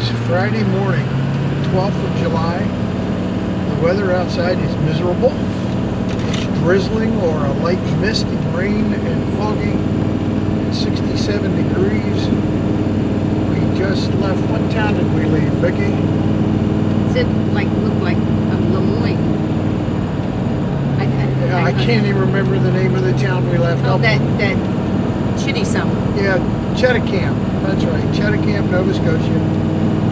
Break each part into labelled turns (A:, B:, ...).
A: is Friday morning, 12th of July. The weather outside is miserable. It's drizzling or a light mist and rain and foggy. It's 67 degrees. We just left. What town did we leave, Vicki?
B: It looked like Lemoyne.
A: I can't even remember the name of the town we left.
B: Oh, that Chitty something.
A: Yeah, Cheticamp. That's right, Cheticamp, Nova Scotia.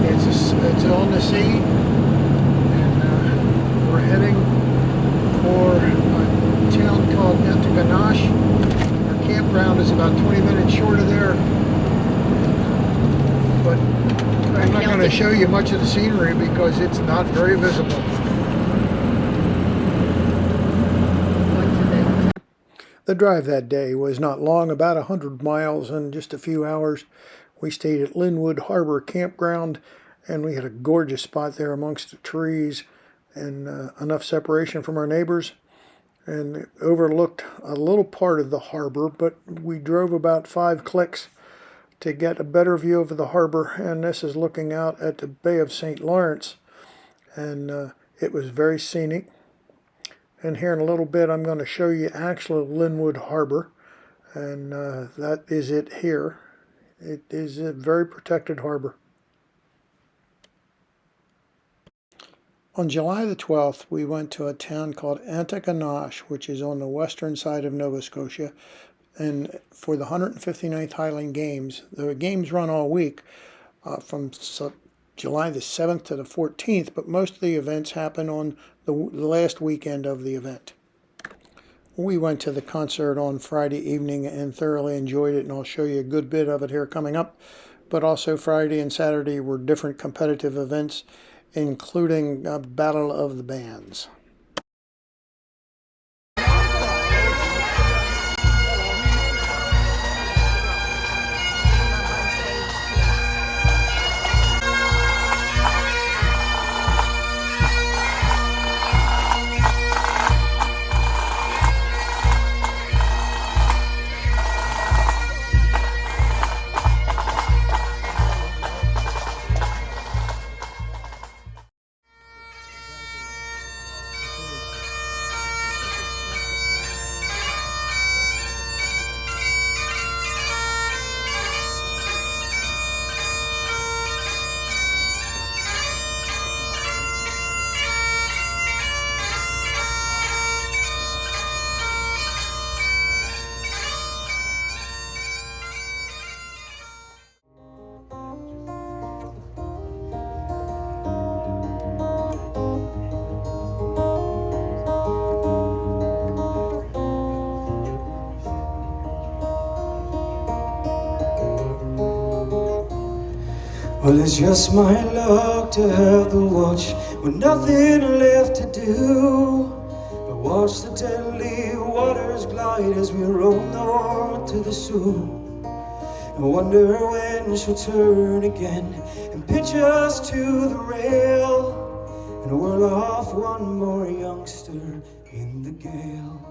A: It's on the sea, and we're heading for a town called Antigonish. Our campground is about 20 minutes short of there, but I'm not going to show you much of the scenery because it's not very visible. The drive that day was not long, about 100 miles in just a few hours. We stayed at Linwood Harbor Campground, and we had a gorgeous spot there amongst the trees and enough separation from our neighbors, and it overlooked a little part of the harbor, but we drove about 5 clicks to get a better view of the harbor, and this is looking out at the Bay of St. Lawrence, and it was very scenic. And here in a little bit, I'm going to show you actual Linwood Harbor, and that is it here. It is a very protected harbor. On July the 12th, we went to a town called Antigonish, which is on the western side of Nova Scotia, and for the 159th Highland Games. The games run all week from July the 7th to the 14th, but most of the events happen on the last weekend of the event. We went to the concert on Friday evening and thoroughly enjoyed it, and I'll show you a good bit of it here coming up. But also Friday and Saturday were different competitive events, including a Battle of the Bands.
C: Well, it's just my luck to have the watch with nothing left to do but watch the deadly waters glide as we roll north to the Sioux, and wonder when she'll turn again and pitch us to the rail and whirl off one more youngster in the gale.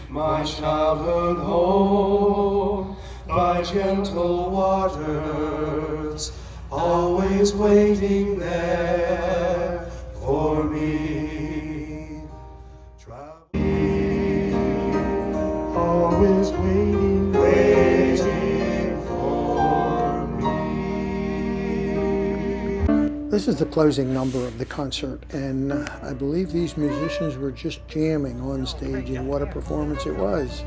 C: My childhood home by gentle waters, always waiting there for me. Always waiting, waiting for me.
A: This is the closing number of the concert, and I believe these musicians were just jamming on stage, and what a performance it was.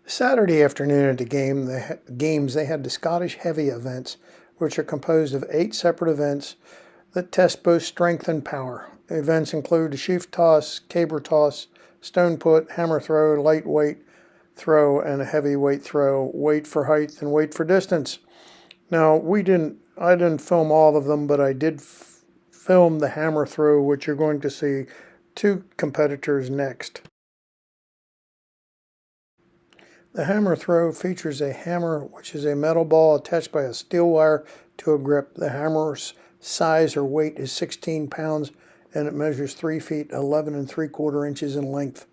A: Saturday afternoon at the games, they had the Scottish Heavy events, which are composed of 8 separate events that test both strength and power. The events include the sheaf toss, caber toss, stone put, hammer throw, lightweight throw, and a heavyweight throw, weight for height and weight for distance. Now, I didn't film all of them, but I did film the hammer throw, which you're going to see 2 competitors next. The hammer throw features a hammer, which is a metal ball attached by a steel wire to a grip. The hammer's size or weight is 16 pounds, and it measures 3 feet 11 3/4 inches in length.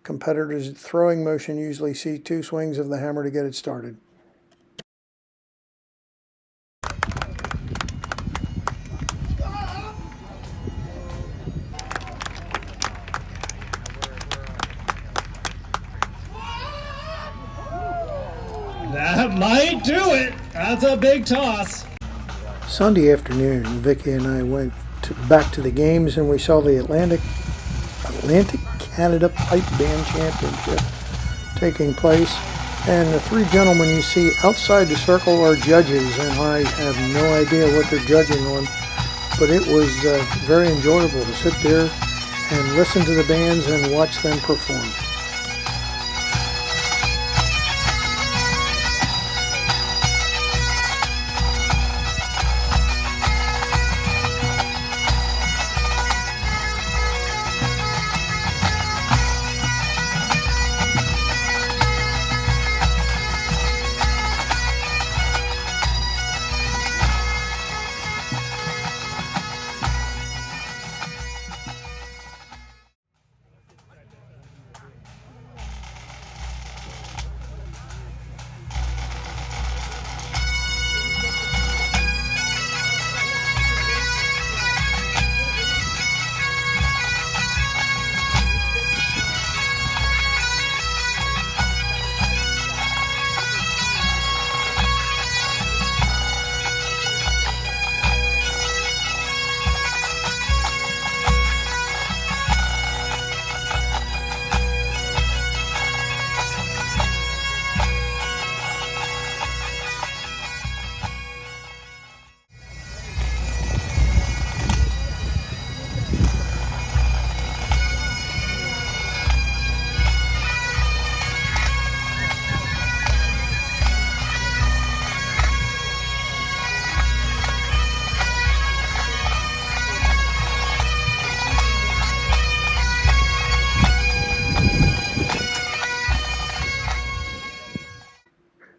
A: Competitors at throwing motion usually see 2 swings of the hammer to get it started.
D: That might do it. That's a big toss.
A: Sunday afternoon, Vickie and I went back to the games, and we saw the Atlantic Canada Pipe Band Championship taking place. And the 3 gentlemen you see outside the circle are judges, and I have no idea what they're judging on, but it was very enjoyable to sit there and listen to the bands and watch them perform.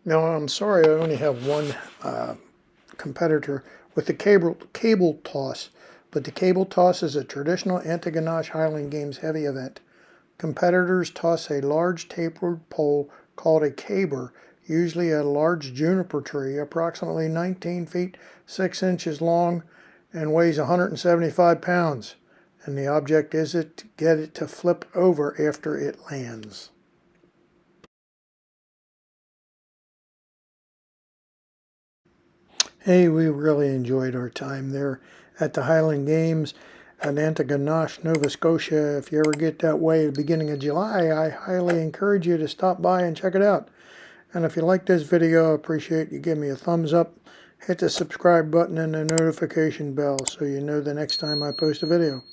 A: Now, I'm sorry I only have one competitor with the cable toss, but the cable toss is a traditional Antigonish Highland Games heavy event. Competitors toss a large tapered pole called a caber, usually a large juniper tree, approximately 19 feet 6 inches long and weighs 175 pounds. And the object is to get it to flip over after it lands. Hey, we really enjoyed our time there at the Highland Games at Antigonish, Nova Scotia. If you ever get that way at the beginning of July, I highly encourage you to stop by and check it out. And if you like this video, I appreciate you give me a thumbs up, hit the subscribe button and the notification bell so you know the next time I post a video.